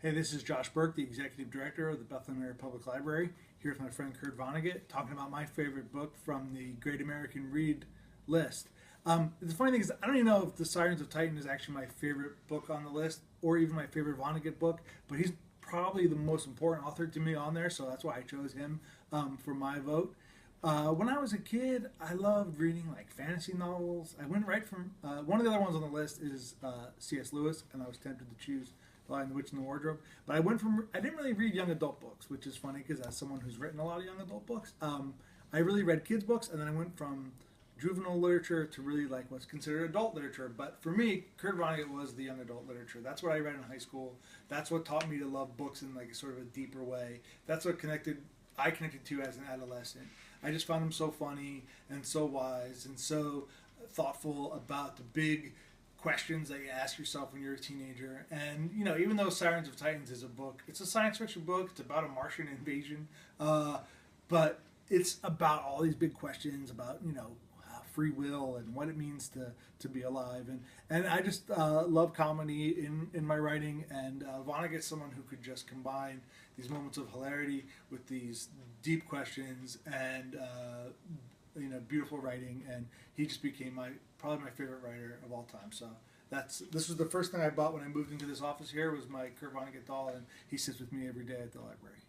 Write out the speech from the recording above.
Hey, this is Josh Berk, the Executive Director of the Bethlehem Area Public Library, here with my friend Kurt Vonnegut, talking about my favorite book from the Great American Read list. The funny thing is, I don't even know if the Sirens of Titan is actually my favorite book on the list, or even my favorite Vonnegut book, but he's probably the most important author to me on there, so that's why I chose him for my vote. When I was a kid, I loved reading like fantasy novels. I went right from one of the other ones on the list is C.S. Lewis, and I was tempted to choose The Lion, the Witch, and the Wardrobe. But I didn't really read young adult books, which is funny because as someone who's written a lot of young adult books, I really read kids' books, and then I went from juvenile literature to really like what's considered adult literature. But for me, Kurt Vonnegut was the young adult literature. That's what I read in high school. That's what taught me to love books in like sort of a deeper way. That's what I connected to as an adolescent. I just found him so funny and so wise and so thoughtful about the big questions that you ask yourself when you're a teenager. And, you know, even though Sirens of Titans is a book, it's a science fiction book. It's about a Martian invasion. But it's about all these big questions about, you know, free will and what it means to be alive. And I just love comedy in my writing. And Vonnegut's someone who could just combine these moments of hilarity with these deep questions and you know, beautiful writing, and he just became probably my favorite writer of all time. So this was the first thing I bought when I moved into this office here was my Kurt Vonnegut doll, and he sits with me every day at the library.